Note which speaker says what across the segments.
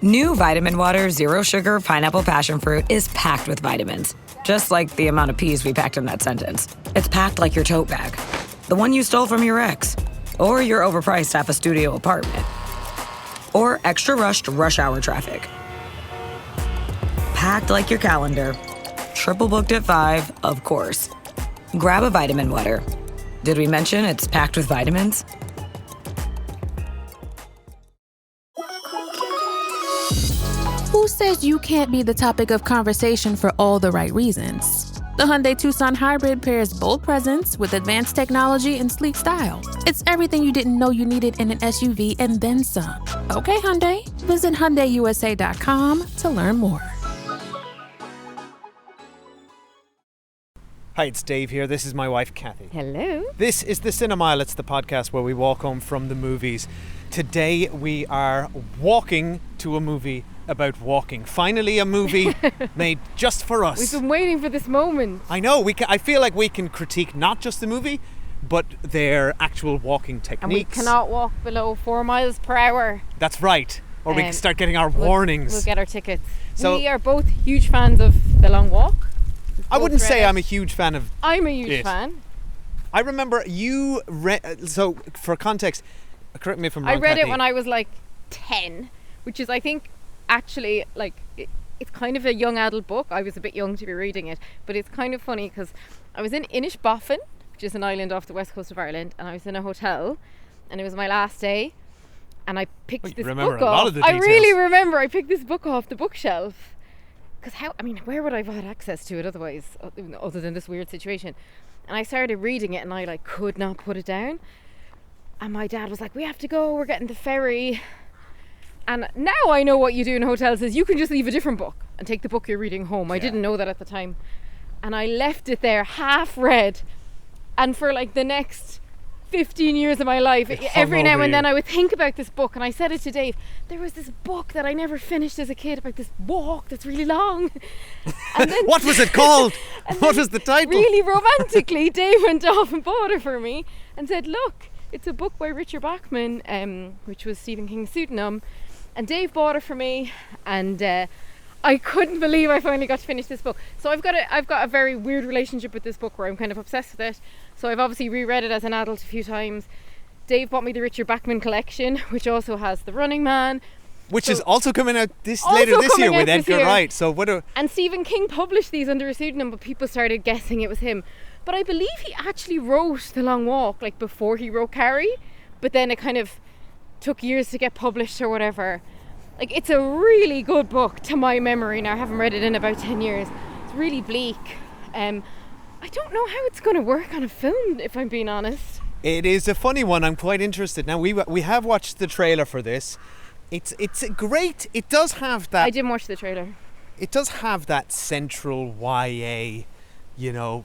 Speaker 1: New Vitamin Water Zero Sugar Pineapple Passion Fruit is packed with vitamins, just like the amount of peas we packed in that sentence. It's packed like your tote bag, the one you stole from your ex, or your overpriced half a studio apartment, or extra rushed rush hour traffic. Packed like your calendar. Triple booked at 5, of course. Grab a Vitamin Water. Did we mention it's packed with vitamins?
Speaker 2: Who says you can't be the topic of conversation for all the right reasons? The Hyundai Tucson Hybrid pairs bold presence with advanced technology and sleek style. It's everything you didn't know you needed in an SUV and then some. Okay, Hyundai. Visit HyundaiUSA.com to learn more.
Speaker 3: Hi, it's Dave here. This is my wife, Kathy.
Speaker 4: Hello.
Speaker 3: This is the Cinemile. It's the podcast where we walk home from the movies. Today we are walking to a movie about walking. Finally, a movie made just for us.
Speaker 4: We've been waiting for this moment.
Speaker 3: I know. I feel like we can critique not just the movie, but their actual walking techniques.
Speaker 4: And we cannot walk below 4 miles per hour.
Speaker 3: That's right. Or we can start getting our warnings.
Speaker 4: We'll get our tickets.
Speaker 3: So,
Speaker 4: we are both huge fans of The Long Walk.
Speaker 3: I wouldn't say I'm a huge fan of
Speaker 4: I'm a huge fan.
Speaker 3: I remember you so for context, correct me if I'm wrong,
Speaker 4: I read
Speaker 3: Kathy.
Speaker 4: it when I was like 10, which is, I think, actually like it's kind of a young adult book. I was a bit young to be reading it, but it's kind of funny because I was in Inishbofin, which is an island off the west coast of Ireland, and I was in a hotel, and it was my last day, and I picked this book off. I really remember I picked this book off the bookshelf. Because where would I have had access to it otherwise, other than this weird situation? And I started reading it and I could not put it down. And my dad was like, we have to go, we're getting the ferry. And now I know what you do in hotels is you can just leave a different book and take the book you're reading home. I didn't know that at the time. And I left it there half read. And for the next 15 years of my life, every now and then I would think about this book, and I said it to Dave, there was this book that I never finished as a kid about this walk that's really long. And then,
Speaker 3: what was it called? What was the title?
Speaker 4: Really romantically, Dave went off and bought it for me and said, look, it's a book by Richard Bachman, which was Stephen King's pseudonym, and Dave bought it for me, and I couldn't believe I finally got to finish this book. So I've got a very weird relationship with this book where I'm kind of obsessed with it. So I've obviously reread it as an adult a few times. Dave bought me the Richard Bachman collection, which also has The Running Man,
Speaker 3: which is also coming out later this year with Edgar Wright. So
Speaker 4: and Stephen King published these under a pseudonym, but people started guessing it was him. But I believe he actually wrote The Long Walk before he wrote Carrie, but then it kind of took years to get published or whatever. It's a really good book to my memory. Now I haven't read it in about 10 years. It's really bleak. I don't know how it's going to work on a film, if I'm being honest.
Speaker 3: It is a funny one. I'm quite interested. Now we have watched the trailer for this. It's great. It does have that.
Speaker 4: I didn't watch the trailer.
Speaker 3: It does have that central YA,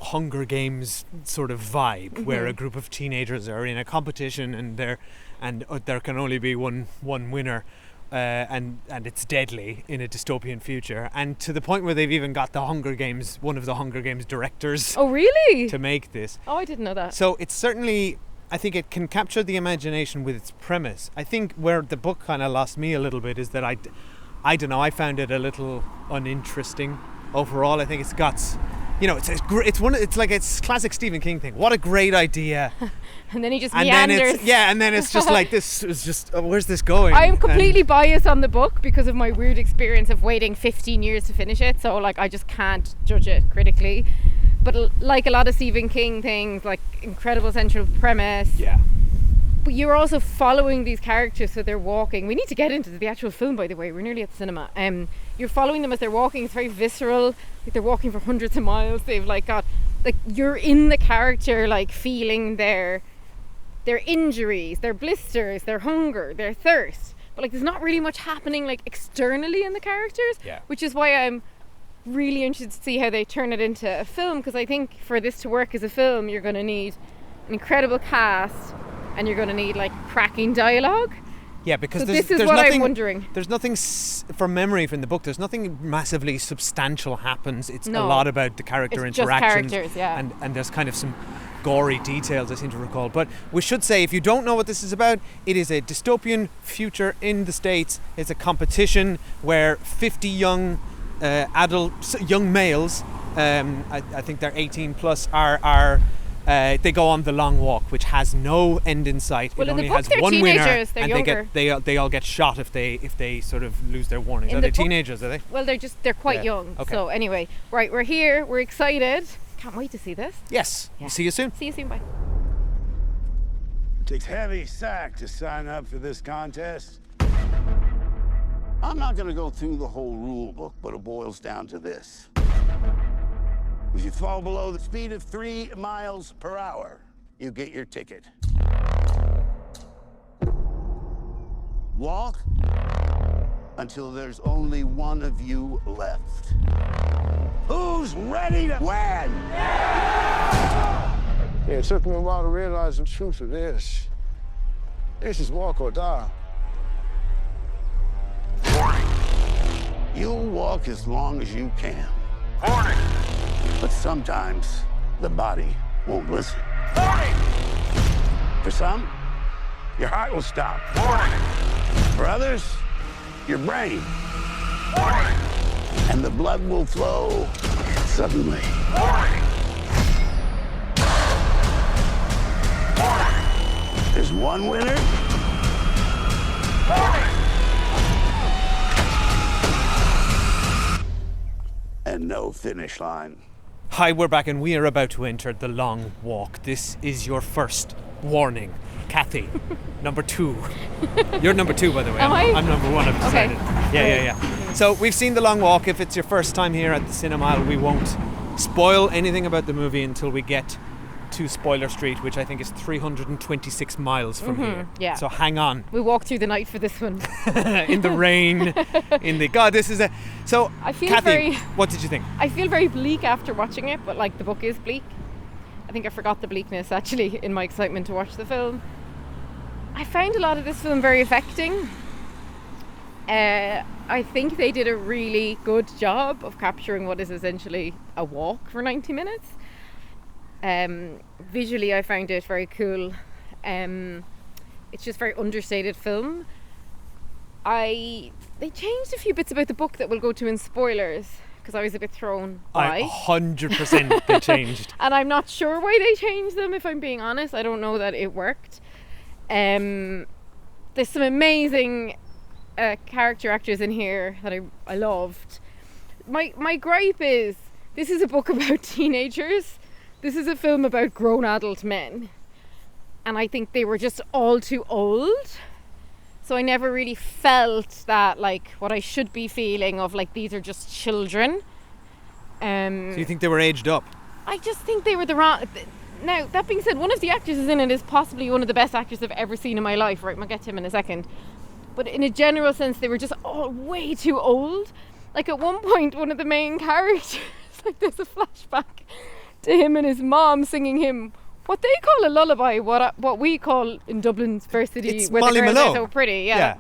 Speaker 3: Hunger Games sort of vibe, where a group of teenagers are in a competition and there can only be one winner. And it's deadly in a dystopian future, and to the point where they've even got one of the Hunger Games directors.
Speaker 4: Oh, really?
Speaker 3: To make this.
Speaker 4: Oh, I didn't know that.
Speaker 3: So it's certainly, I think it can capture the imagination with its premise. I think where the book kind of lost me a little bit is that I don't know, I found it a little uninteresting overall. I think it's got, it's classic Stephen King thing. What a great idea.
Speaker 4: And then he just meanders.
Speaker 3: And then it's just this is just, where's this going?
Speaker 4: I am completely biased on the book because of my weird experience of waiting 15 years to finish it. So I just can't judge it critically. But like a lot of Stephen King things, incredible central premise.
Speaker 3: Yeah.
Speaker 4: But you're also following these characters, so they're walking. We need to get into the actual film, by the way. We're nearly at the cinema. You're following them as they're walking. It's very visceral. They're walking for hundreds of miles. They've got you're in the character, feeling their injuries, their blisters, their hunger, their thirst. But there's not really much happening externally in the characters.
Speaker 3: Yeah.
Speaker 4: Which is why I'm really interested to see how they turn it into a film, because I think for this to work as a film, you're going to need an incredible cast. And you're going to need cracking dialogue.
Speaker 3: Yeah, because
Speaker 4: this is
Speaker 3: there's
Speaker 4: what
Speaker 3: nothing,
Speaker 4: I'm wondering.
Speaker 3: There's nothing from memory from the book. There's nothing massively substantial happens. It's a lot about the character interactions.
Speaker 4: Just characters, yeah.
Speaker 3: And there's kind of some gory details, I seem to recall. But we should say, if you don't know what this is about, it is a dystopian future in the States. It's a competition where 50 young young males, I think they're 18 plus, they go on the long walk, which has no end in sight.
Speaker 4: Well,
Speaker 3: it
Speaker 4: in the
Speaker 3: only
Speaker 4: book,
Speaker 3: has
Speaker 4: they're
Speaker 3: one winner,
Speaker 4: teenagers, they're
Speaker 3: and
Speaker 4: younger.
Speaker 3: they all get shot if they sort of lose their warnings.
Speaker 4: In
Speaker 3: Are
Speaker 4: the
Speaker 3: they
Speaker 4: book-
Speaker 3: teenagers? Are they?
Speaker 4: Well, they're quite
Speaker 3: Yeah.
Speaker 4: young.
Speaker 3: Okay.
Speaker 4: So anyway, right, we're here. We're excited. Can't wait to see this.
Speaker 3: Yes.
Speaker 4: Yeah.
Speaker 3: See you soon.
Speaker 4: See you soon. Bye.
Speaker 5: It takes heavy sack to sign up for this contest. I'm not gonna go through the whole rule book, but it boils down to this. If you fall below the speed of 3 miles per hour, you get your ticket. Walk until there's only one of you left. Who's ready to win?
Speaker 6: Yeah, it took me a while to realize the truth of this. This is walk or die.
Speaker 5: You'll walk as long as you can. Warning! But sometimes the body won't listen. Warning! For some, your heart will stop. Warning! For others, your brain. Warning! And the blood will flow suddenly. Warning! Warning! There's one winner. Warning! And no finish line.
Speaker 3: Hi, we're back and we are about to enter the long walk. This is your first warning. Kathy, number 2. You're number 2, by the way.
Speaker 4: Am I?
Speaker 3: I'm number 1, I've
Speaker 4: Okay.
Speaker 3: decided. Yeah. So we've seen the long walk. If it's your first time here at the Cinema, we won't spoil anything about the movie until we get to Spoiler Street, which I think is 326 miles from here.
Speaker 4: yeah.
Speaker 3: So hang on.
Speaker 4: We walked through the night for this one.
Speaker 3: In the rain, in the... God, this is a... So,
Speaker 4: I feel
Speaker 3: Kathy,
Speaker 4: very-
Speaker 3: what did you think?
Speaker 4: I feel very bleak after watching it, but like the book is bleak. I think I forgot the bleakness actually in my excitement to watch the film. I found a lot of this film very affecting. I think they did a really good job of capturing what is essentially a walk for 90 minutes. Visually, I found it very cool. It's just very understated film. They changed a few bits about the book that we'll go to in spoilers because I was a bit thrown by.
Speaker 3: 100% they changed.
Speaker 4: And I'm not sure why they changed them, if I'm being honest. I don't know that it worked. There's some amazing character actors in here that I loved. My gripe is, this is a book about teenagers. This is a film about grown adult men. And I think they were just all too old. So I never really felt that, like, what I should be feeling of, like, these are just children.
Speaker 3: So you think they were aged up?
Speaker 4: I just think they were the wrong... Now, that being said, one of the actors in it is possibly one of the best actors I've ever seen in my life. Right, we'll get to him in a second. But in a general sense, they were just all way too old. Like, at one point, one of the main characters, like, there's a flashback to him and his mom singing him what they call a lullaby, what we call in Dublin's Fair City,
Speaker 3: It's
Speaker 4: where
Speaker 3: Molly
Speaker 4: the girls
Speaker 3: Malone.
Speaker 4: are so pretty.
Speaker 3: Yeah.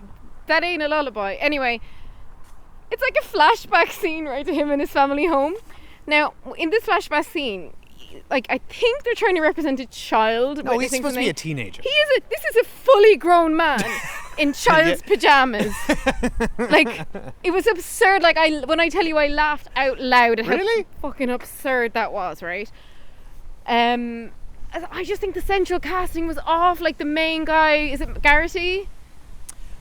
Speaker 4: That ain't a lullaby. Anyway, it's like a flashback scene, right, to him and his family home. Now, in this flashback scene, like, I think they're trying to represent a child.
Speaker 3: No, he's
Speaker 4: witnessing
Speaker 3: supposed to be
Speaker 4: something.
Speaker 3: a teenager.
Speaker 4: This is a fully grown man in child's pajamas. Like, it was absurd. Like, when I tell you I laughed out loud at
Speaker 3: Really?
Speaker 4: how fucking absurd that was, right? I just think the central casting was off. Like, the main guy, is it Garrity?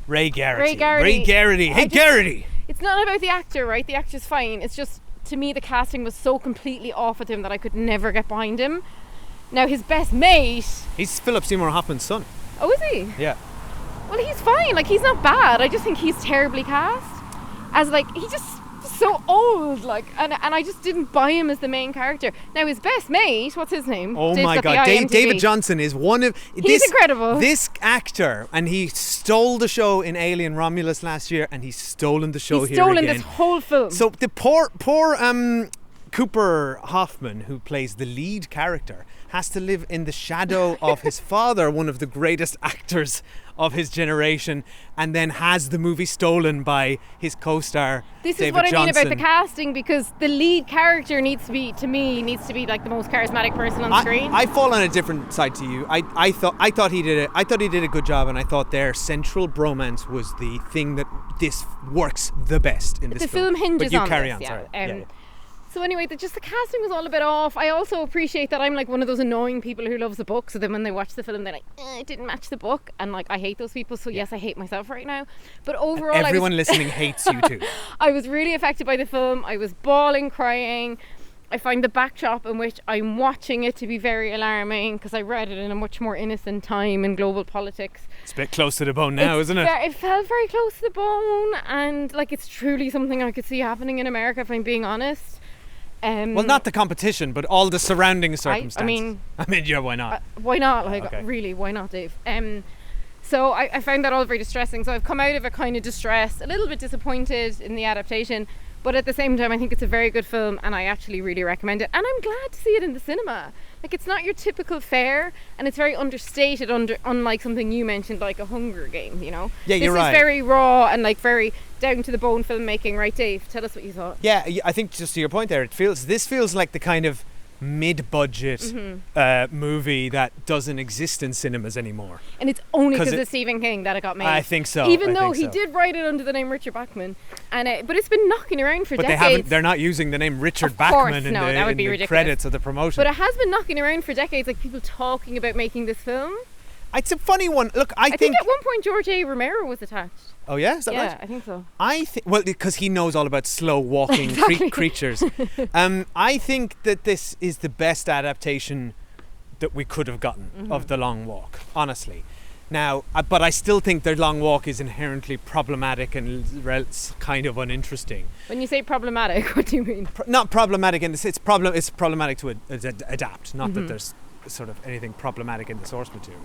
Speaker 3: Ray Garrity.
Speaker 4: Ray Garrity.
Speaker 3: Hey,
Speaker 4: I just-
Speaker 3: Garrity!
Speaker 4: It's not about the actor, right? The actor's fine. It's just, to me, the casting was so completely off with him that I could never get behind him. Now, his best mate...
Speaker 3: He's Philip Seymour Hoffman's son.
Speaker 4: Oh, is he?
Speaker 3: Yeah.
Speaker 4: Well, he's fine. Like, he's not bad. I just think he's terribly cast. As, like, he just so old. Like, and I just didn't buy him as the main character. Now, his best mate, what's his name?
Speaker 3: Oh
Speaker 4: Dave's
Speaker 3: my
Speaker 4: got the
Speaker 3: God,
Speaker 4: IMDb.
Speaker 3: David Johnson is one of...
Speaker 4: He's incredible.
Speaker 3: This actor, and he stole the show in Alien Romulus last year, and he's stolen the show
Speaker 4: He's
Speaker 3: here
Speaker 4: stolen
Speaker 3: again.
Speaker 4: this whole film.
Speaker 3: So the poor Cooper Hoffman, who plays the lead character, has to live in the shadow of his father, one of the greatest actors of his generation, and then has the movie stolen by his co-star
Speaker 4: This
Speaker 3: David
Speaker 4: is what I mean about the
Speaker 3: Johnson.
Speaker 4: casting, because the lead character needs to be like the most charismatic person on screen.
Speaker 3: I fall on a different side to you. I thought he did a good job, and I thought their central bromance was the thing that this works the best in this
Speaker 4: the
Speaker 3: film.
Speaker 4: film hinges
Speaker 3: But you
Speaker 4: on
Speaker 3: carry
Speaker 4: this,
Speaker 3: on,
Speaker 4: yeah.
Speaker 3: sorry. Yeah.
Speaker 4: So anyway, the casting was all a bit off. I also appreciate that I'm like one of those annoying people who loves the book, so then when they watch the film they're like, it didn't match the book, and like I hate those people, so yes, I hate myself right now. But overall,
Speaker 3: Everyone listening hates you too.
Speaker 4: I was really affected by the film. I was bawling, crying. I find the backdrop in which I'm watching it to be very alarming, because I read it in a much more innocent time in global politics.
Speaker 3: It's a bit close to the bone now, isn't it?
Speaker 4: It felt very close to the bone, and like it's truly something I could see happening in America, if I'm being honest.
Speaker 3: Well, not the competition, but all the surrounding circumstances.
Speaker 4: I mean,
Speaker 3: yeah, why not?
Speaker 4: Why not? Like,
Speaker 3: Okay.
Speaker 4: really, why not, Dave? So I found that all very distressing. So I've come out of it kind of distressed, a little bit disappointed in the adaptation, but at the same time, I think it's a very good film, and I actually really recommend it. And I'm glad to see it in the cinema. Like, it's not your typical fare, and it's very understated, unlike something you mentioned, like a Hunger Game, you know?
Speaker 3: Yeah, you're right.
Speaker 4: This is very raw and like very down to the bone filmmaking, right, Dave? Tell us what you thought.
Speaker 3: Yeah, I think just to your point there, this feels like the kind of mid-budget movie that doesn't exist in cinemas anymore.
Speaker 4: And it's only
Speaker 3: 'Cause
Speaker 4: because
Speaker 3: it-
Speaker 4: of Stephen King that it got made.
Speaker 3: I think so.
Speaker 4: Even
Speaker 3: I
Speaker 4: though
Speaker 3: think
Speaker 4: he
Speaker 3: so.
Speaker 4: did write it under the name Richard Bachman, and but it's been knocking around for
Speaker 3: But
Speaker 4: decades.
Speaker 3: they're not using the name Richard
Speaker 4: Of course,
Speaker 3: Bachman in
Speaker 4: no,
Speaker 3: the,
Speaker 4: that would
Speaker 3: in
Speaker 4: be
Speaker 3: the
Speaker 4: ridiculous.
Speaker 3: credits of the promotion.
Speaker 4: But it has been knocking around for decades, like people talking about making this film.
Speaker 3: It's a funny one. Look, I
Speaker 4: think at one point George A. Romero was attached.
Speaker 3: Oh yeah, is that
Speaker 4: Yeah,
Speaker 3: right?
Speaker 4: I think so.
Speaker 3: I think well because he knows all about slow walking
Speaker 4: Exactly.
Speaker 3: creatures. I think that this is the best adaptation that we could have gotten of The Long Walk, honestly. Now, but I still think The Long Walk is inherently problematic and kind of uninteresting.
Speaker 4: When you say problematic, what do you mean?
Speaker 3: Not problematic in this. It's problematic to adapt. Not that there's sort of anything problematic in the source material.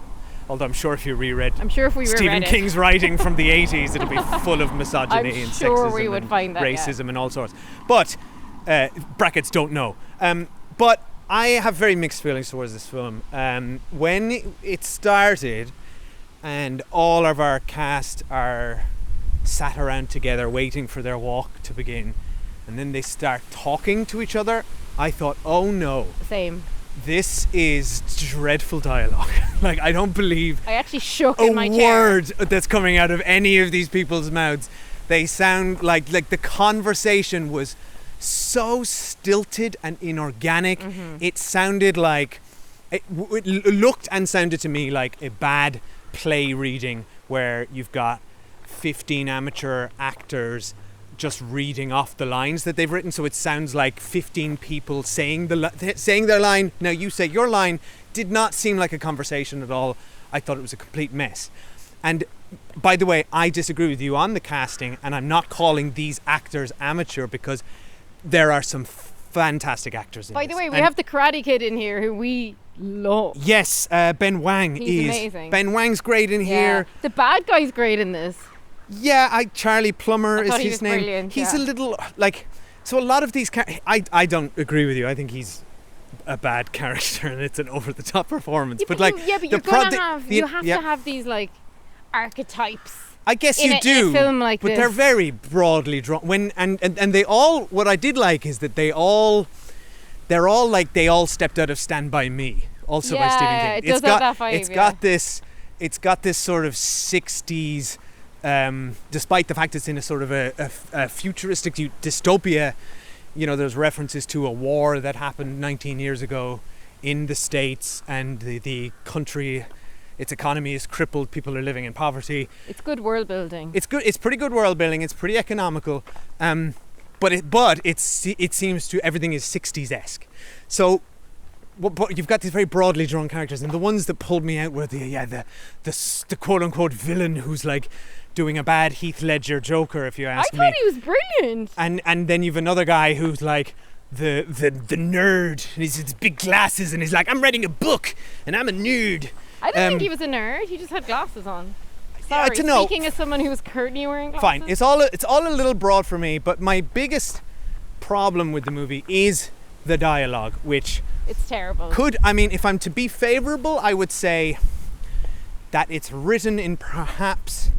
Speaker 3: Although I'm sure if you reread
Speaker 4: I'm sure if we
Speaker 3: Stephen
Speaker 4: reread it.
Speaker 3: King's writing from the 80s, it'll be full of misogyny
Speaker 4: I'm
Speaker 3: and
Speaker 4: sure
Speaker 3: sexism
Speaker 4: we would
Speaker 3: and
Speaker 4: find that, yeah.
Speaker 3: racism and all sorts. But brackets don't know. But I have very mixed feelings towards this film. When it started, and all of our cast are sat around together waiting for their walk to begin, and then they start talking to each other, I thought, oh no,
Speaker 4: Same.
Speaker 3: this is dreadful dialogue. Like, I don't believe
Speaker 4: I actually shook
Speaker 3: a
Speaker 4: in my chair.
Speaker 3: word that's coming out of any of these people's mouths. They sound like the conversation was so stilted and inorganic. It sounded like it looked and sounded to me like a bad play reading where you've got 15 amateur actors just reading off the lines that they've written, so it sounds like 15 people saying their line. Now you say your line. Did not seem like a conversation at all. I thought it was a complete mess. And by the way, I disagree with you on the casting, and I'm not calling these actors amateur because there are some fantastic actors in
Speaker 4: By
Speaker 3: this.
Speaker 4: the way, we
Speaker 3: And
Speaker 4: have the Karate Kid in here who we love.
Speaker 3: yes, Ben Wang
Speaker 4: He's
Speaker 3: is
Speaker 4: amazing.
Speaker 3: Ben Wang's great in here.
Speaker 4: The bad guy's great in this.
Speaker 3: Yeah, Charlie Plummer
Speaker 4: I
Speaker 3: is
Speaker 4: thought he
Speaker 3: his
Speaker 4: was
Speaker 3: name.
Speaker 4: brilliant,
Speaker 3: He's
Speaker 4: yeah.
Speaker 3: a little like so. A lot of these, I don't agree with you. I think he's a bad character, and it's an over-the-top performance.
Speaker 4: Yeah,
Speaker 3: but like,
Speaker 4: you're
Speaker 3: the
Speaker 4: gonna
Speaker 3: the-
Speaker 4: have
Speaker 3: the-
Speaker 4: you have
Speaker 3: yeah,
Speaker 4: to have these like archetypes.
Speaker 3: I guess
Speaker 4: in
Speaker 3: you
Speaker 4: a
Speaker 3: do,
Speaker 4: film like
Speaker 3: but
Speaker 4: this.
Speaker 3: they're very broadly drawn. When and they all. What I did like is that they're all stepped out of Stand By Me, also by Stephen
Speaker 4: Yeah,
Speaker 3: King.
Speaker 4: it does have that vibe,
Speaker 3: It's got this sort of 60s. Despite the fact it's in a sort of a futuristic dystopia, you know, there's references to a war that happened 19 years ago in the States, and the country, its economy is crippled. People are living in poverty.
Speaker 4: It's good world building.
Speaker 3: It's good. It's pretty good world building. It's pretty economical, but it seems to everything is 60s-esque. So, but you've got these very broadly drawn characters, and the ones that pulled me out were the quote unquote villain who's like doing a bad Heath Ledger Joker, if you
Speaker 4: I
Speaker 3: ask me.
Speaker 4: thought he was brilliant.
Speaker 3: And then you've another guy who's like the nerd, and he's his big glasses, and he's like, I'm writing a book, and I'm a nerd.
Speaker 4: I didn't think he was a nerd. He just had glasses on. Sorry,
Speaker 3: I don't know.
Speaker 4: speaking as someone who was currently wearing glasses.
Speaker 3: Fine, it's all a little broad for me, but my biggest problem with the movie is the dialogue, which
Speaker 4: It's terrible.
Speaker 3: if I'm to be favourable, I would say that it's written in perhaps,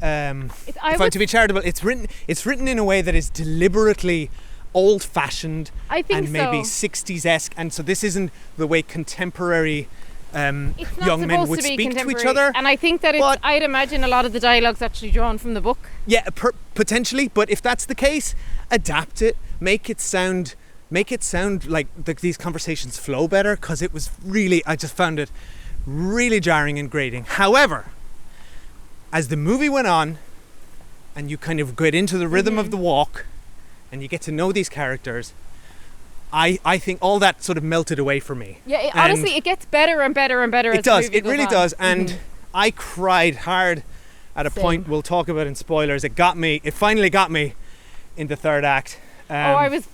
Speaker 3: if I'm
Speaker 4: would-
Speaker 3: to be charitable, it's written in a way that is deliberately old-fashioned
Speaker 4: I think
Speaker 3: and maybe
Speaker 4: so.
Speaker 3: 60s-esque, and so this isn't the way contemporary
Speaker 4: It's not
Speaker 3: young men
Speaker 4: supposed
Speaker 3: would
Speaker 4: to be
Speaker 3: speak to each
Speaker 4: contemporary.
Speaker 3: other.
Speaker 4: And I think that
Speaker 3: but-
Speaker 4: I'd imagine a lot of the dialogue's actually drawn from the book.
Speaker 3: Yeah, potentially, but if that's the case, adapt it, make it sound like these conversations flow better, because it was really, I just found it really jarring and grating. However, as the movie went on and you kind of get into the rhythm of the walk and you get to know these characters, I think all that sort of melted away for me.
Speaker 4: Yeah,
Speaker 3: And
Speaker 4: honestly, it gets better and better and better as
Speaker 3: it does,
Speaker 4: the movie
Speaker 3: it
Speaker 4: goes
Speaker 3: really
Speaker 4: on.
Speaker 3: does, and I cried hard at a
Speaker 4: Same.
Speaker 3: point we'll talk about in spoilers. It finally got me in the third act.
Speaker 4: I was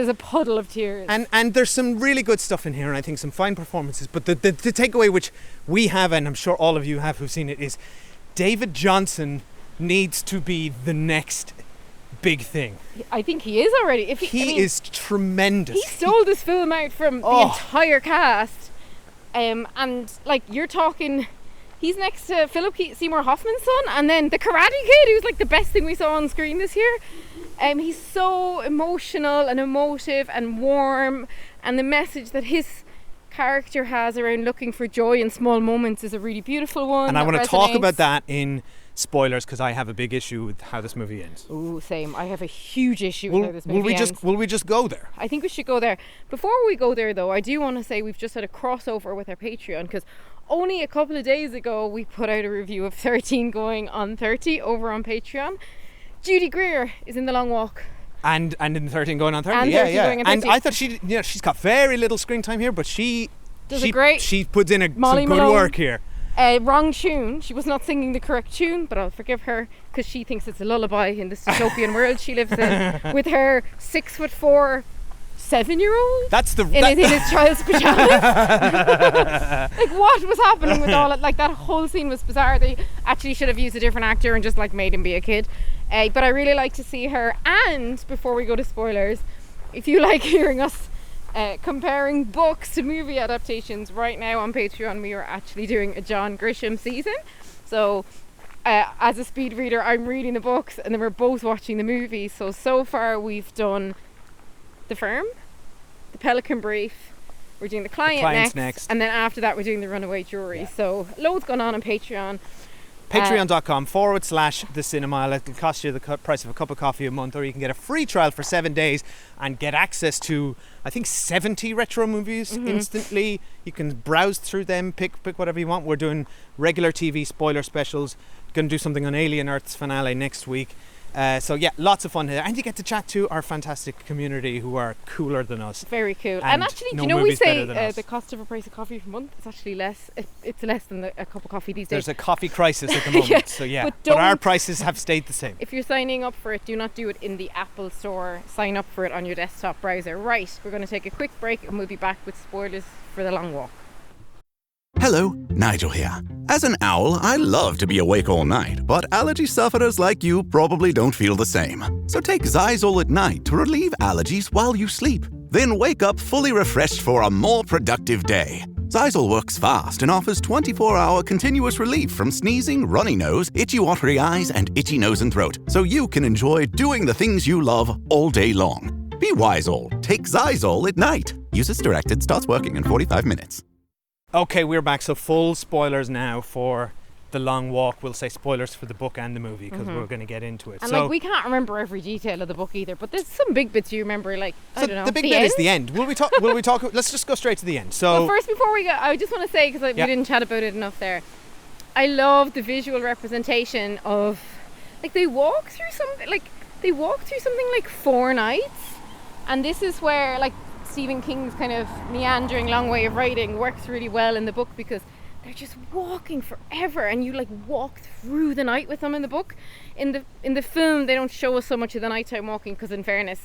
Speaker 4: a puddle of tears.
Speaker 3: And there's some really good stuff in here, and I think some fine performances, but the takeaway which we have, and I'm sure all of you have who've seen it, is David Johnson needs to be the next big thing.
Speaker 4: I think he is already.
Speaker 3: He is tremendous.
Speaker 4: He stole this film out from the entire cast, and like you're talking, he's next to Philip Seymour Hoffman's son, and then the Karate Kid, who's like the best thing we saw on screen this year. He's so emotional and emotive and warm, and the message that his character has around looking for joy in small moments is a really beautiful one.
Speaker 3: And I
Speaker 4: that
Speaker 3: want to talk
Speaker 4: resonates.
Speaker 3: about that in spoilers, because I have a big issue with how this movie ends.
Speaker 4: Ooh, same. I have a huge issue with how this movie ends.
Speaker 3: Will we just go there?
Speaker 4: I think we should go there. Before we go there, though, I do want to say we've just had a crossover with our Patreon, because only a couple of days ago we put out a review of 13 going on 30 over on Patreon. Judy Greer is in The Long Walk.
Speaker 3: And in 13 going on 30.
Speaker 4: And
Speaker 3: yeah,
Speaker 4: 13
Speaker 3: yeah.
Speaker 4: going on
Speaker 3: And
Speaker 4: 30.
Speaker 3: I thought she's got very little screen time here, but she puts in
Speaker 4: Molly
Speaker 3: some good
Speaker 4: Malone.
Speaker 3: work here.
Speaker 4: Wrong tune. She was not singing the correct tune, but I'll forgive her because she thinks it's a lullaby in this dystopian world she lives in with her 6'4" 7-year-old in his child's pajamas. Like, what was happening with all it? Like, that whole scene was bizarre. They actually should have used a different actor and just like made him be a kid. But I really like to see her. And before we go to spoilers, if you like hearing us comparing books to movie adaptations, right now on Patreon we are actually doing a John Grisham season. So as a speed reader, I'm reading the books and then we're both watching the movie. So far we've done The Firm, The Pelican Brief, we're doing The Client next, and then after that we're doing The Runaway Jury. Yeah. So loads going on Patreon.
Speaker 3: Patreon.com/The Cinema. It'll cost you the price of a cup of coffee a month, or you can get a free trial for 7 days and get access to, I think, 70 retro movies instantly. You can browse through them, pick whatever you want. We're doing regular TV spoiler specials. Going to do something on Alien Earth's finale next week. So yeah, lots of fun here, and you get to chat to our fantastic community who are cooler than us.
Speaker 4: Very cool. And actually, do you know we say the cost of a price of coffee per month is actually less. It's less than a cup of coffee these days.
Speaker 3: There's a coffee crisis at the moment,
Speaker 4: yeah,
Speaker 3: so yeah.
Speaker 4: But
Speaker 3: our prices have stayed the same.
Speaker 4: If you're signing up for it, do not do it in the Apple Store. Sign up for it on your desktop browser. Right, we're going to take a quick break and we'll be back with spoilers for The Long Walk.
Speaker 7: Hello, Nigel here. As an owl, I love to be awake all night, but allergy sufferers like you probably don't feel the same. So take Xyzal at night to relieve allergies while you sleep. Then wake up fully refreshed for a more productive day. Xyzal works fast and offers 24-hour continuous relief from sneezing, runny nose, itchy watery eyes, and itchy nose and throat, so you can enjoy doing the things you love all day long. Be Wisal. Take Xyzal at night. Use as directed. Starts working in 45 minutes.
Speaker 3: Okay, we're back. So full spoilers now for The Long Walk. We'll say spoilers for the book and the movie because we're going to get into it.
Speaker 4: And
Speaker 3: so,
Speaker 4: like, we can't remember every detail of the book either, but there's some big bits you remember, like, I don't know.
Speaker 3: The big bit is the end. Will we talk? Let's just go straight to the end. So
Speaker 4: well, first, before we go, I just want to say, because we didn't chat about it enough there, I love the visual representation of, like, they walk through something like 4 nights, and this is where, like, Stephen King's kind of meandering long way of writing works really well in the book, because they're just walking forever and you like walk through the night with them in the book. In the film they don't show us so much of the nighttime walking, because in fairness,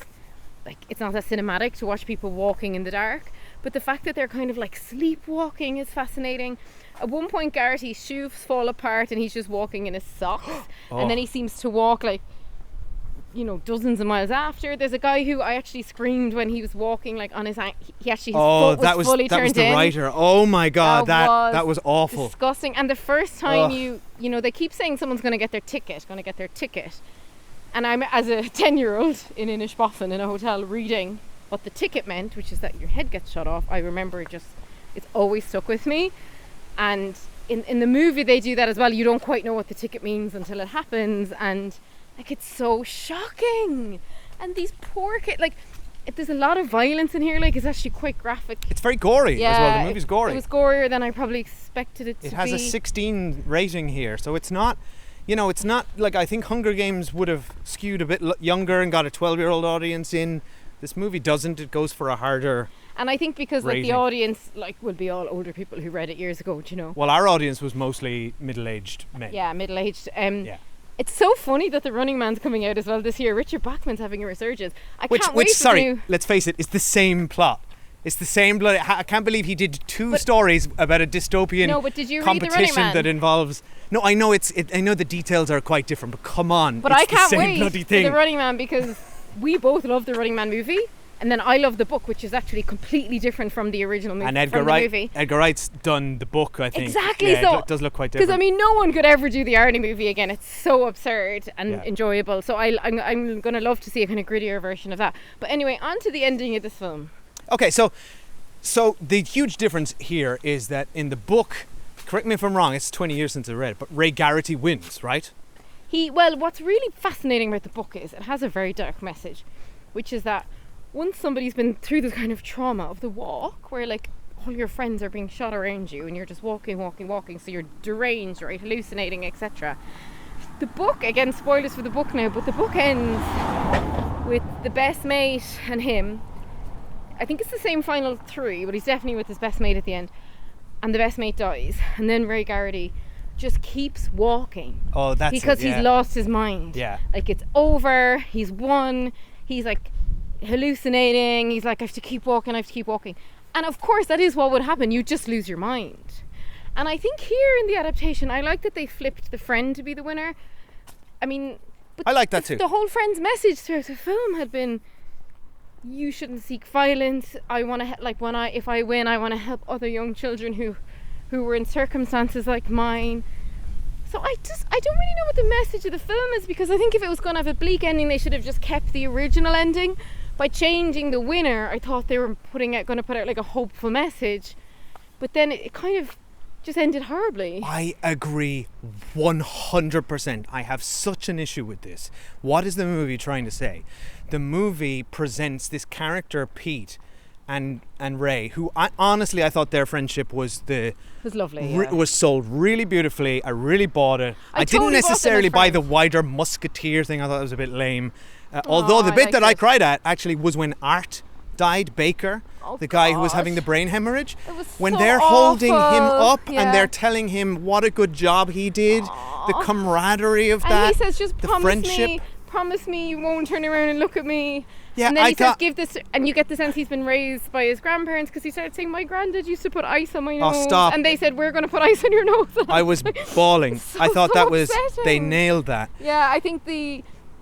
Speaker 4: like, it's not that cinematic to watch people walking in the dark, but the fact that they're kind of like sleepwalking is fascinating. At one point Garrity's shoes fall apart and he's just walking in his socks and then he seems to walk like dozens of miles after. There's a guy who I actually screamed when he was walking, like on his he actually his
Speaker 3: Oh,
Speaker 4: foot was fully
Speaker 3: that was
Speaker 4: turned
Speaker 3: the
Speaker 4: in.
Speaker 3: writer. Oh my God, that was awful.
Speaker 4: Disgusting. And the first time
Speaker 3: Ugh.
Speaker 4: they keep saying someone's going to get their ticket, and I'm as a 10-year-old in Inishbofin in a hotel reading what the ticket meant, which is that your head gets shot off. I remember it's always stuck with me. And in the movie they do that as well. You don't quite know what the ticket means until it happens, and like it's so shocking. And these poor kids, like there's a lot of violence in here. Like it's actually quite graphic.
Speaker 3: It's very gory as well. The movie's gory.
Speaker 4: It was gorier than I probably expected it to be.
Speaker 3: It has a 16 rating here, so it's not. It's not like I think Hunger Games would have skewed a bit younger and got a 12-year-old audience in. This movie doesn't. It goes for a harder.
Speaker 4: And I think because like the
Speaker 3: rating.
Speaker 4: audience will be all older people who read it years ago,
Speaker 3: Well, our audience was mostly middle-aged men.
Speaker 4: Yeah, middle-aged.
Speaker 3: Yeah.
Speaker 4: It's so funny that The Running Man's coming out as well this year. Richard Bachman's having a resurgence.
Speaker 3: Which,
Speaker 4: can't wait for the
Speaker 3: sorry,
Speaker 4: new...
Speaker 3: let's face it, it's the same plot. It's the same blood. I can't believe he did two stories about a dystopian
Speaker 4: No, but did you read The Running
Speaker 3: competition
Speaker 4: Man?
Speaker 3: that involves. No, I know I know the details are quite different, but come on,
Speaker 4: But
Speaker 3: it's
Speaker 4: I can't
Speaker 3: the same
Speaker 4: wait
Speaker 3: bloody
Speaker 4: for
Speaker 3: thing.
Speaker 4: The Running Man because we both love The Running Man movie. And then I love the book, which is actually completely different from the original movie.
Speaker 3: And Edgar Wright's done the book, I think.
Speaker 4: Exactly,
Speaker 3: Yeah,
Speaker 4: so
Speaker 3: it does look quite different.
Speaker 4: because no one could ever do the Arnie movie again. It's so absurd and
Speaker 3: Yeah.
Speaker 4: enjoyable. So I'm gonna love to see a kind of grittier version of that. But anyway, on to the ending of this film.
Speaker 3: Okay, so the huge difference here is that in the book, correct me if I'm wrong, it's 20 years since I read it, but Ray Garrity wins, right?
Speaker 4: What's really fascinating about the book is it has a very dark message, which is that once somebody's been through this kind of trauma of the walk, where like all your friends are being shot around you and you're just walking, so you're deranged, right, hallucinating, etc. The book, again, spoilers for the book now, but the book ends with the best mate and him. I think it's the same final three, but he's definitely with his best mate at the end. And the best mate dies. And then Ray Garrity just keeps walking.
Speaker 3: Oh, that's
Speaker 4: because
Speaker 3: it, yeah.
Speaker 4: he's lost his mind.
Speaker 3: Yeah.
Speaker 4: Like it's over, he's won, he's like hallucinating, he's like, I have to keep walking. And of course that is what would happen, you just lose your mind. And I think here in the adaptation, I like that they flipped the friend to be the winner. I mean, but
Speaker 3: I like that too.
Speaker 4: The whole friend's message throughout the film had been, you shouldn't seek violence. I want to if I win, I want to help other young children who were in circumstances like mine. So I don't really know what the message of the film is, because I think if it was going to have a bleak ending, they should have just kept the original ending. By changing the winner, I thought they were going to put out like a hopeful message, but then it kind of just ended horribly.
Speaker 3: I agree 100%. I have such an issue with this. What is the movie trying to say? The movie presents this character, Pete, and Ray, who honestly I thought their friendship was
Speaker 4: lovely.
Speaker 3: Was sold really beautifully. I really bought it. I didn't
Speaker 4: totally bought them
Speaker 3: necessarily
Speaker 4: as
Speaker 3: buy the
Speaker 4: friends.
Speaker 3: wider musketeer thing. I thought it was a bit lame. Although the bit
Speaker 4: liked
Speaker 3: that I
Speaker 4: it.
Speaker 3: cried at actually was when Art died, Baker, the guy who was
Speaker 4: gosh.
Speaker 3: having the brain hemorrhage.
Speaker 4: It was
Speaker 3: When
Speaker 4: so
Speaker 3: they're holding him
Speaker 4: awful.
Speaker 3: up
Speaker 4: Yeah.
Speaker 3: and they're telling him what a good job he did, the camaraderie of
Speaker 4: And
Speaker 3: that,
Speaker 4: he says, just
Speaker 3: the
Speaker 4: promise me you won't turn around and look at me.
Speaker 3: Yeah,
Speaker 4: and then
Speaker 3: I
Speaker 4: he says,
Speaker 3: got-
Speaker 4: give this, and you get the sense he's been raised by his grandparents, because he started saying, my granddad used to put ice on my
Speaker 3: Oh,
Speaker 4: nose.
Speaker 3: stop.
Speaker 4: And they said, we're going to put ice on your nose.
Speaker 3: I was bawling.
Speaker 4: So-
Speaker 3: I thought
Speaker 4: so
Speaker 3: that was, they
Speaker 4: upsetting.
Speaker 3: nailed that.
Speaker 4: Yeah, I think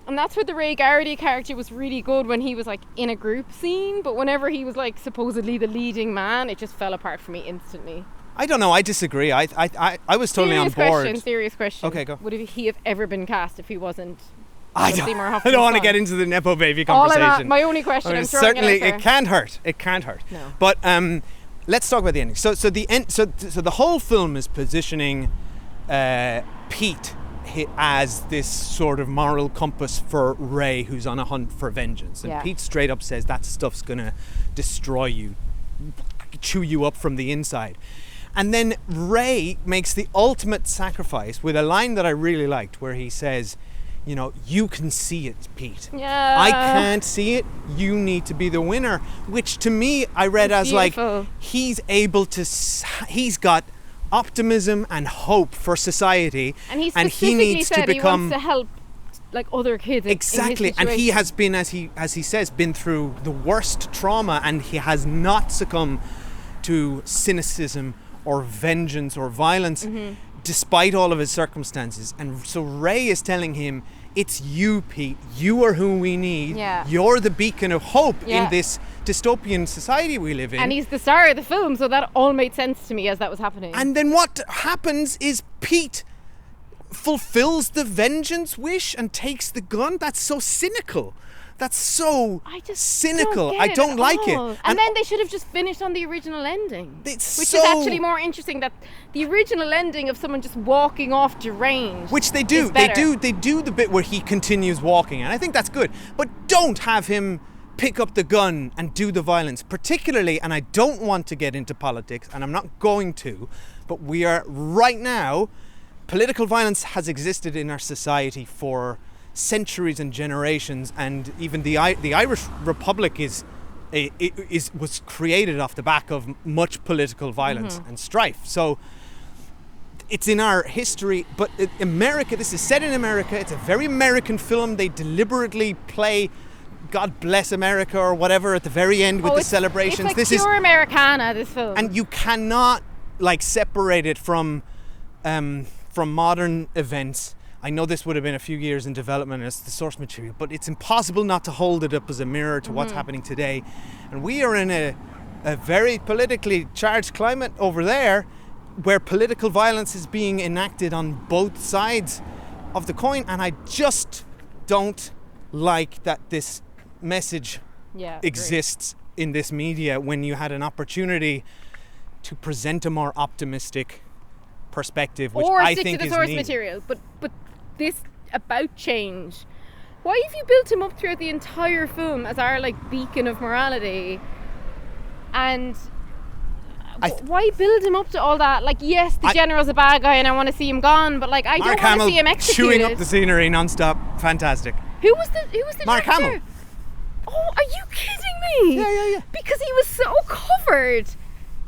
Speaker 4: and that's where the Ray Garrity character was really good, when he was like in a group scene, but whenever he was like supposedly the leading man, it just fell apart for me instantly.
Speaker 3: I don't know, I disagree. I was totally on board.
Speaker 4: Serious question.
Speaker 3: Okay, go.
Speaker 4: Would he have ever been cast if he wasn't
Speaker 3: I
Speaker 4: Seymour
Speaker 3: don't
Speaker 4: Hoffman's
Speaker 3: want to
Speaker 4: son?
Speaker 3: get into the Nepo Baby
Speaker 4: All
Speaker 3: conversation.
Speaker 4: my only question, I'm throwing
Speaker 3: certainly,
Speaker 4: it out there.
Speaker 3: it can't hurt. It can't hurt.
Speaker 4: No.
Speaker 3: But let's talk about the ending. So the whole film is positioning Pete as this sort of moral compass for Ray, who's on a hunt for vengeance. And
Speaker 4: Yeah.
Speaker 3: Pete straight up says that stuff's gonna destroy you, chew you up from the inside. And then Ray makes the ultimate sacrifice with a line that I really liked, where he says, you know, you can see it, Pete.
Speaker 4: Yeah.
Speaker 3: I can't see it. You need to be the winner. Which to me, I read
Speaker 4: It's
Speaker 3: as like,
Speaker 4: beautiful.
Speaker 3: he's able to, he's got optimism and hope for society.
Speaker 4: And he
Speaker 3: he
Speaker 4: specifically
Speaker 3: needs
Speaker 4: said
Speaker 3: to
Speaker 4: he
Speaker 3: become
Speaker 4: wants to help like other kids.
Speaker 3: exactly.
Speaker 4: In his
Speaker 3: And he
Speaker 4: situation.
Speaker 3: has been, as he says, been through the worst trauma, and he has not succumbed to cynicism or vengeance or violence, despite all of his circumstances. And so Ray is telling him, it's you, Pete. You are who we need.
Speaker 4: Yeah.
Speaker 3: You're the beacon of hope
Speaker 4: Yeah.
Speaker 3: in this dystopian society we live in.
Speaker 4: And he's the star of the film, so that all made sense to me as that was happening.
Speaker 3: And then what happens is Pete fulfills the vengeance wish and takes the gun. That's so cynical. That's so
Speaker 4: I just
Speaker 3: cynical.
Speaker 4: Don't
Speaker 3: I
Speaker 4: get
Speaker 3: don't
Speaker 4: at
Speaker 3: like
Speaker 4: all.
Speaker 3: it.
Speaker 4: And then they should have just finished on the original ending.
Speaker 3: It's
Speaker 4: which
Speaker 3: so-
Speaker 4: is actually more interesting, that the original ending of someone just walking off deranged.
Speaker 3: Which they do.
Speaker 4: is better.
Speaker 3: They do the bit where he continues walking, and I think that's good. But don't have him pick up the gun and do the violence, particularly, and I don't want to get into politics, and I'm not going to, but we are right now, political violence has existed in our society for centuries and generations, and even the Irish Republic was created off the back of much political violence and strife. So it's in our history, but America, this is set in America, it's a very American film. They deliberately play God Bless America or whatever at the very end with the celebrations.
Speaker 4: It's like
Speaker 3: this
Speaker 4: pure Americana, this film.
Speaker 3: and you cannot like separate it from modern events. I know this would have been a few years in development as the source material, but it's impossible not to hold it up as a mirror to what's happening today. And we are in a very politically charged climate over there, where political violence is being enacted on both sides of the coin, and I just don't like that this message exists in this media when you had an opportunity to present a more optimistic perspective, which
Speaker 4: or
Speaker 3: I
Speaker 4: stick
Speaker 3: think
Speaker 4: to the
Speaker 3: is
Speaker 4: source
Speaker 3: needed.
Speaker 4: material. But this about change. Why have you built him up throughout the entire film as our like beacon of morality? And why build him up to all that? Like, yes, the general's a bad guy and I want to see him gone, but like I
Speaker 3: Mark
Speaker 4: don't want to
Speaker 3: Hamill
Speaker 4: see him executed.
Speaker 3: chewing up the scenery non-stop. Fantastic.
Speaker 4: Who was the
Speaker 3: Mark
Speaker 4: director?
Speaker 3: Hamill.
Speaker 4: Oh, are you kidding me?
Speaker 3: Yeah.
Speaker 4: Because he was so covered.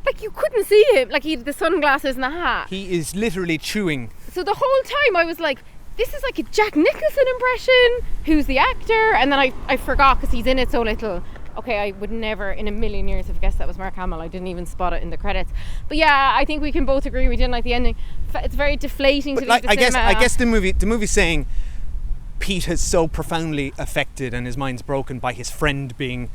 Speaker 4: Like you couldn't see him. Like he had the sunglasses and the hat.
Speaker 3: He is literally chewing.
Speaker 4: So the whole time I was like, this is like a Jack Nicholson impression. Who's the actor? And then I forgot because he's in it so little. Okay, I would never in a million years have guessed that was Mark Hamill. I didn't even spot it in the credits. But yeah, I think we can both agree we didn't like the ending. It's very deflating to
Speaker 3: But
Speaker 4: leave the cinema.
Speaker 3: I guess the movie's saying Pete is so profoundly affected and his mind's broken by his friend being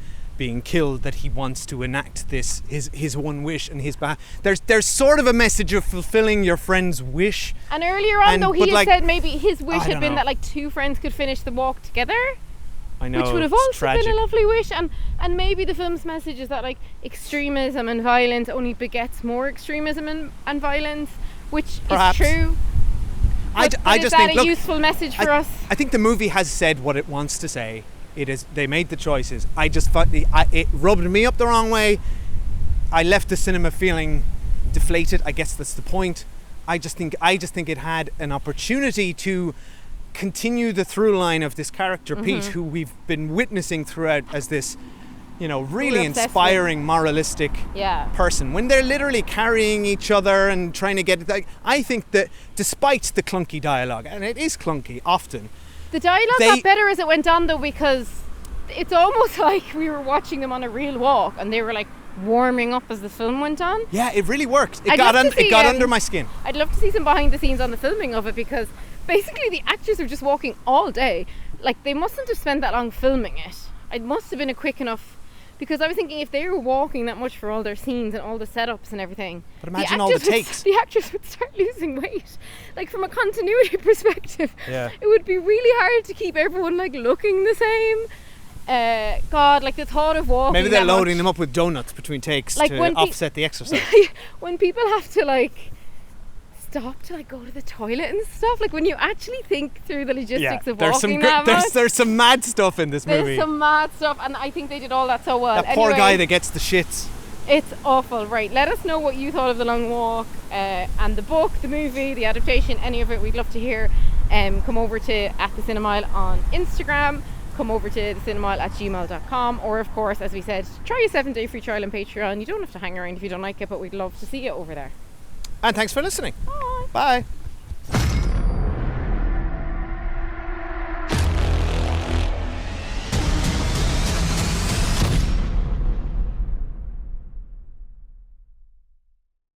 Speaker 3: killed that he wants to enact this his one wish and his there's sort of a message of fulfilling your friend's wish.
Speaker 4: And earlier on, though, he had said maybe his wish
Speaker 3: I
Speaker 4: had
Speaker 3: don't
Speaker 4: been
Speaker 3: know.
Speaker 4: that like two friends could finish the walk together.
Speaker 3: I know,
Speaker 4: Which would have
Speaker 3: it's
Speaker 4: also
Speaker 3: tragic.
Speaker 4: been a lovely wish, and maybe the film's message is that like extremism and violence only begets more extremism and violence, which
Speaker 3: Perhaps.
Speaker 4: is true.
Speaker 3: I
Speaker 4: But
Speaker 3: just
Speaker 4: is that
Speaker 3: think,
Speaker 4: a
Speaker 3: look,
Speaker 4: useful message for us?
Speaker 3: I think the movie has said what it wants to say. It is. They made the choices. I just thought it rubbed me up the wrong way. I left the cinema feeling deflated. I guess that's the point. I just think it had an opportunity to continue the through line of this character Pete, who we've been witnessing throughout as this, really
Speaker 4: obsessed
Speaker 3: inspiring, moralistic
Speaker 4: Yeah.
Speaker 3: person. When they're literally carrying each other and trying to get. I think that despite the clunky dialogue, and it is clunky often.
Speaker 4: The dialogue got better as it went on, though, because it's almost like we were watching them on a real walk, and they were like warming up as the film went on.
Speaker 3: Yeah, it really worked. It
Speaker 4: I'd
Speaker 3: got
Speaker 4: love to see,
Speaker 3: under my skin.
Speaker 4: I'd love to see some behind the scenes on the filming of it, because basically the actors are just walking all day. Like, they mustn't have spent that long filming it. It must have been a quick enough, because I was thinking if they were walking that much for all their scenes and all the setups and everything,
Speaker 3: But imagine all the takes.
Speaker 4: The actors would start losing weight. Like, from a continuity perspective,
Speaker 3: Yeah.
Speaker 4: it would be really hard to keep everyone like looking the same. God, like the thought of walking.
Speaker 3: Maybe they're
Speaker 4: that
Speaker 3: loading
Speaker 4: much,
Speaker 3: them up with donuts between takes
Speaker 4: Like
Speaker 3: to
Speaker 4: when
Speaker 3: offset the exercise.
Speaker 4: when people have to like stop to like go to the toilet and stuff, like when you actually think through the logistics of
Speaker 3: there's some
Speaker 4: walking that much,
Speaker 3: there's some mad stuff in this
Speaker 4: there's
Speaker 3: movie.
Speaker 4: some mad stuff, and I think they did all that so well.
Speaker 3: That poor
Speaker 4: Anyway,
Speaker 3: guy that gets the shits.
Speaker 4: it's awful. Right, let us know what you thought of The Long Walk, and the book, the movie, the adaptation, any of it. We'd love to hear. Come over to @theCinemile on Instagram. Come over to thecinemile@gmail.com, or of course, as we said, try a 7-day free trial on Patreon. You don't have to hang around if you don't like it, but we'd love to see you over there.
Speaker 3: And thanks for listening.
Speaker 4: Bye.
Speaker 3: Bye.